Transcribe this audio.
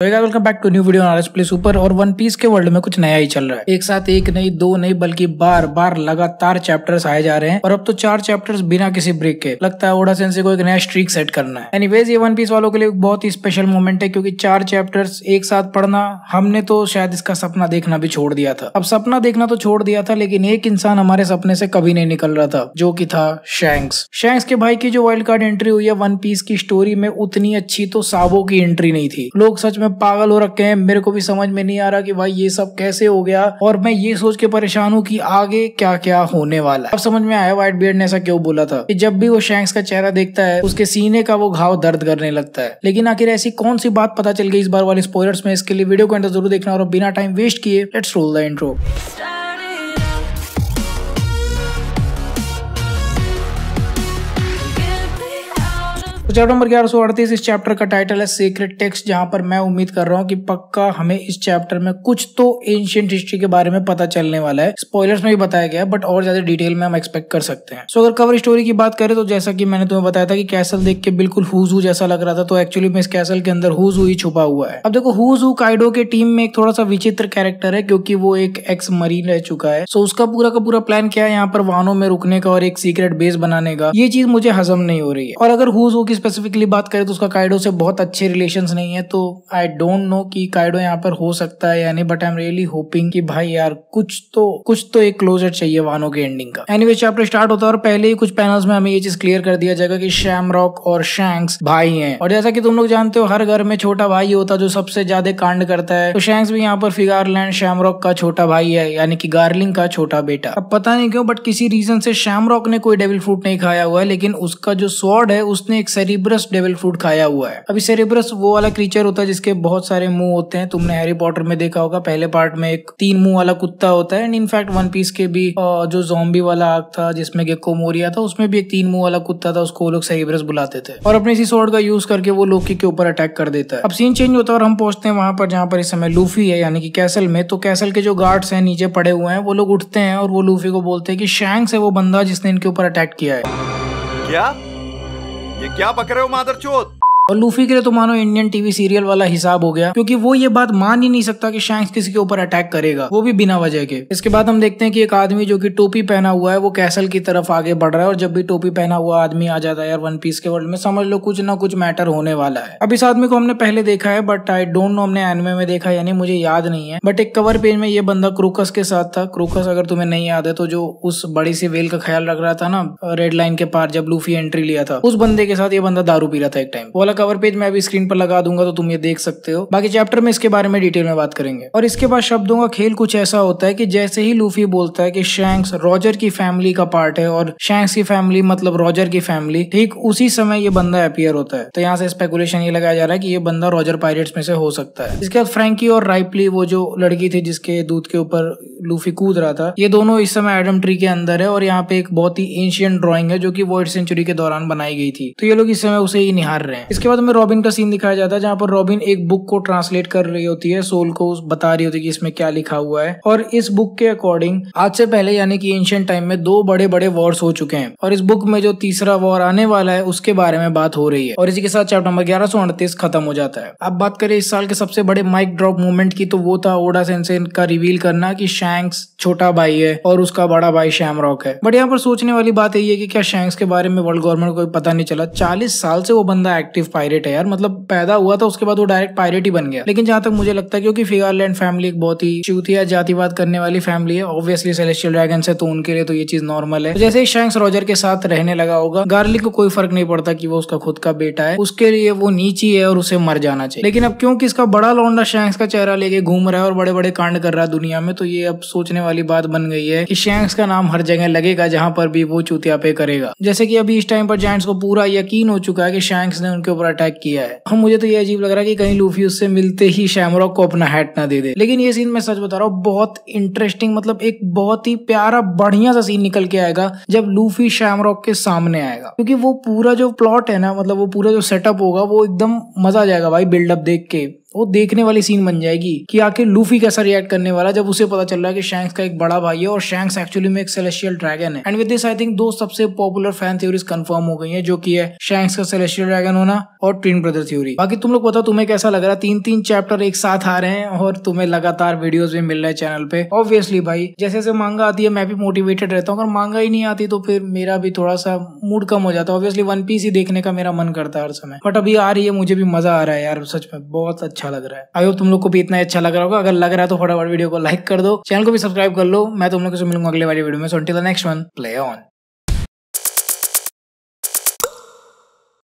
Welcome back to new video on RS play super. और One Piece के world में कुछ नया ही चल रहा है। एक साथ एक नहीं, दो नहीं, बल्कि बार बार लगातार चैप्टर्स आए जा रहे हैं और अब तो 4 चैप्टर्स बिना किसी ब्रेक के। लगता है ओडा सेंसे को एक नया स्ट्रीक सेट करना है। एनीवेज ये वन पीस वालों के लिए एक बहुत ही स्पेशल मोमेंट है, क्योंकि 4 चैप्टर्स एक साथ पढ़ना, हमने तो शायद इसका सपना देखना भी छोड़ दिया था। अब सपना देखना तो छोड़ दिया था, लेकिन एक इंसान हमारे सपने से कभी नहीं निकल रहा था, जो कि था शैंक्स। शैंक्स के भाई की जो वाइल्ड कार्ड एंट्री हुई है वन पीस की स्टोरी में, उतनी अच्छी तो साबो की एंट्री नहीं थी। लोग सच में पागल हो रखे हैं। मेरे को भी समझ में नहीं आ रहा कि भाई ये सब कैसे हो गया, और मैं ये सोच के परेशान हूँ कि आगे क्या क्या होने वाला है। अब समझ में आया व्हाइट बियर्ड ने ऐसा क्यों बोला था कि जब भी वो शैंक्स का चेहरा देखता है उसके सीने का वो घाव दर्द करने लगता है। लेकिन आखिर ऐसी कौन सी बात पता चल गई इस बार वाले स्पॉयलर्स में? इसके लिए वीडियो को एंड जरूर देखना, और बिना टाइम वेस्ट किए let's roll the intro. Chapter number 1138 इस चैप्टर का टाइटल है सीक्रेट टेक्स्ट, जहां पर मैं उम्मीद कर रहा हूं कि पक्का हमें इस चैप्टर में कुछ तो एंशिएंट हिस्ट्री के बारे में पता चलने वाला है। स्पॉयलर्स में भी बताया गया है, बट और ज्यादा डिटेल में हम एक्सपेक्ट कर सकते हैं। सो अगर कवर स्टोरी की बात करें तो जैसा कि मैंने तुम्हें बताया था कि कैसल देख के बिल्कुल हुजू जैसा लग रहा था, तो एक्चुअली में इस कैसल के अंदर हुजू ही छुपा हुआ है। अब देखो, हुजू काइडो के टीम में एक थोड़ा सा विचित्र कैरेक्टर है, क्योंकि वो एक एक्स मरीन रह चुका है। सो उसका पूरा का पूरा प्लान क्या है यहाँ पर वाहनों में रुकने का और एक सीक्रेट बेस बनाने का, ये चीज मुझे हजम नहीं हो रही है। और अगर हुजू की स्पेसिफिकली बात करें तो उसका काइडो से बहुत अच्छे रिलेशंस नहीं है, तो आई डोंट नो कि काइडो यहाँ पर हो सकता है या नहीं, but I am really hoping कि भाई यार कुछ तो एक क्लोजर चाहिए वानों के एंडिंग का। एनीवे चैप्टर स्टार्ट होता है और पहले ही कुछ पैनल्स में हमें ये चीज क्लियर कर दिया जाएगा कि शैमरॉक और शैंक्स भाई हैं। और जैसा कि तुम लोग जानते हो, हर घर में छोटा भाई होता है जो सबसे ज्यादा कांड करता है, तो शैंक्स भी यहाँ पर फिगारलैंड शैमरॉक का छोटा भाई है, यानी कि गार्लिंग का छोटा बेटा। अब पता नहीं क्यों, बट किसी रीजन से शैमरॉक ने कोई डेविल फ्रूट नहीं खाया हुआ है, लेकिन उसका जो स्वॉर्ड है उसने एक सेरिब्रस डेविल फ्रूट खाया हुआ है। अभी सेरिब्रस वो वाला क्रीचर होता है जिसके बहुत सारे मुंह होते हैं। तुमने हैरी पॉटर में देखा होगा, पहले पार्ट में एक 3 मुंह वाला कुत्ता होता है। एंड इनफैक्ट वन पीस के भी जो ज़ॉम्बी वाला आर्क था जिसमें गेको मोरिया था, उसमें भी एक 3 मुंह वाला कुत्ता था, उसको वो लोग सेरिब्रस बुलाते थे। और अपने इसी स्वॉर्ड का यूज करके वो लोकी के ऊपर अटैक कर देता है। अब सीन चेंज होता है और हम पहुंचते हैं वहां पर जहां पर इस समय लूफी है, यानी कि कैसल में। तो कैसल के जो गार्ड्स हैं नीचे पड़े हुए हैं, वो लोग उठते हैं और वो लूफी को बोलते हैं कि शैंक्स है वो बंदा जिसने इनके ऊपर अटैक किया है। क्या? ये क्या बक रहे हो मादरचोद? और लूफी के लिए तो मानो इंडियन टीवी सीरियल वाला हिसाब हो गया, क्योंकि वो ये बात मान ही नहीं सकता कि शैंक्स किसी के ऊपर अटैक करेगा, वो भी बिना वजह के। इसके बाद हम देखते हैं कि एक आदमी जो कि टोपी पहना हुआ है वो कैसल की तरफ आगे बढ़ रहा है, और जब भी टोपी पहना हुआ आदमी आ जाता है यार वन पीस के वर्ल्ड में, समझ लो कुछ ना कुछ मैटर होने वाला है। अब इस आदमी को हमने पहले देखा है, बट आई डोंट नो हमने एनिमे में देखा यानी मुझे याद नहीं है। बट एक कवर पेज में ये बंदा क्रोकस के साथ था। क्रोकस अगर तुम्हें नहीं याद है तो जो उस बड़ी सी वेल का ख्याल रख रहा था ना रेड लाइन के पार, जब लूफी एंट्री लिया था, उस बंदे के साथ ये बंदा दारू पी रहा था एक टाइम। वो वाला कवर पेज में अभी स्क्रीन पर लगा दूंगा तो तुम ये देख सकते हो। बाकी चैप्टर में इसके बारे में डिटेल में बात करेंगे। और इसके बाद शब्दों का खेल कुछ ऐसा होता है कि जैसे ही लूफी बोलता है कि शैंक्स रॉजर की फैमिली का पार्ट है और शैंक्स की फैमिली मतलब रॉजर की फैमिली, ठीक उसी समय ये बंदा अपीयर होता है। तो यहाँ से स्पेकुलेशन ये लगाया जा रहा है कि ये बंदा रॉजर पायरेट्स में से हो सकता है। इसके बाद फ्रैंकी और राइपली, वो जो लड़की थी जिसके दूध के ऊपर लूफी कूद रहा था, ये दोनों इस समय एडम ट्री के अंदर है। और यहाँ पे एक बहुत ही एंशिएंट ड्राइंग है जो कि वॉइड सेंचुरी के दौरान बनाई गई थी, तो ये लोग इस समय उसे ही निहार रहे हैं। इसके बाद हमें रॉबिन का सीन दिखाया जाता है, जहाँ पर रॉबिन एक बुक को ट्रांसलेट कर रही होती है, सोल को बता रही होती है कि इसमें क्या लिखा हुआ है। और इस बुक के अकॉर्डिंग आज से पहले यानी कि एंशिएंट टाइम में 2 बड़े बड़े वॉर्स हो चुके हैं, और इस बुक में जो तीसरा वॉर आने वाला है उसके बारे में बात हो रही है। और इसी के साथ चैप्टर नंबर 1138 खत्म हो जाता है। अब बात करें इस साल के सबसे बड़े माइक ड्रॉप मूवमेंट की, तो वो था ओडा सेंसे का रिवील करना कि शैंक्स छोटा भाई है और उसका बड़ा भाई शैमरॉक है। बट यहाँ पर सोचने वाली बात यही है कि क्या शैंक्स के बारे में वर्ल्ड गवर्नमेंट को पता नहीं चला? 40 साल से वो बंदा एक्टिव पायरेट है यार, मतलब पैदा हुआ था उसके बाद वो डायरेक्ट पायरेट ही बन गया। लेकिन जहां तक मुझे लगता है, क्योंकि फिगारलैंड फैमिली एक बहुत ही चूतिया जातिवाद करने वाली फैमिली है, ऑब्वियसली सेलेस्टियल ड्रैगन्स है, तो उनके लिए तो ये चीज नॉर्मल है। तो जैसे ही शैंक्स रॉजर के साथ रहने लगा होगा, गार्लिक को कोई फर्क नहीं पड़ता कि वो उसका खुद का बेटा है, उसके लिए वो नीची है और उसे मर जाना चाहिए। लेकिन अब क्योंकि इसका बड़ा लौंडा शैंक्स का चेहरा लेके घूम रहा है और बड़े बड़े कांड कर रहा है दुनिया में, तो ये अब सोचने वाली बात बन गई है कि शैंक्स का नाम हर जगह लगेगा जहां पर भी वो चूतिया पे करेगा। जैसे कि अभी इस टाइम पर जायंट्स को पूरा यकीन हो चुका है कि शैंक्स ने उनके ऊपर अटैक किया है। हम मुझे तो ये अजीब लग रहा है कि कहीं लूफी उससे मिलते ही शैमरॉक को अपना हैट ना दे दे। लेकिन ये सीन मैं सच बता रहा हूँ बहुत इंटरेस्टिंग, मतलब एक बहुत ही प्यारा बढ़िया सा सीन निकल के आएगा जब लूफी शैमरॉक के सामने आएगा, क्योंकि वो पूरा जो प्लॉट है ना, मतलब वो पूरा जो सेटअप होगा वो एकदम मजा आ जाएगा भाई बिल्डअप देख के। वो देखने वाली सीन बन जाएगी कि आखिर लूफी कैसा रिएक्ट करने वाला जब उसे पता चल रहा है कि शैंक्स का एक बड़ा भाई है और शैंक्स एक्चुअली में एक सेलेस्टियल ड्रैगन है। And with this I think दो सबसे पॉपुलर फैन थ्योरीज कंफर्म हो गई है, जो कि है शैंक्स का सेलेस्टियल ड्रैगन होना और ट्विन ब्रदर थ्योरी। बाकी तुम लोग बताओ तुम्हें कैसा लग रहा है? 3-3 चैप्टर एक साथ आ रहे हैं और तुम्हें लगातार वीडियोस भी मिल रहे हैं चैनल पे। ऑब्वियसली भाई जैसे जैसे मांगा आती है मैं भी मोटिवेटेड रहता हूँ, अगर मांगा ही नहीं आती तो फिर मेरा भी थोड़ा सा मूड कम हो जाता है। ऑब्वियसली वन पीस ही देखने का मेरा मन करता है हर समय, बट अभी आ रही है, मुझे भी मजा आ रहा है यार, सच में बहुत अच्छा लग रहा है। आई होप तुम लोग को भी इतना अच्छा लग रहा होगा। अगर लग रहा है तो फटाफट वीडियो को लाइक कर दो, चैनल को भी सब्सक्राइब कर लो। मैं तुम लोग से मिलूंगा अगले वाली वीडियो में। So until the next one, play on.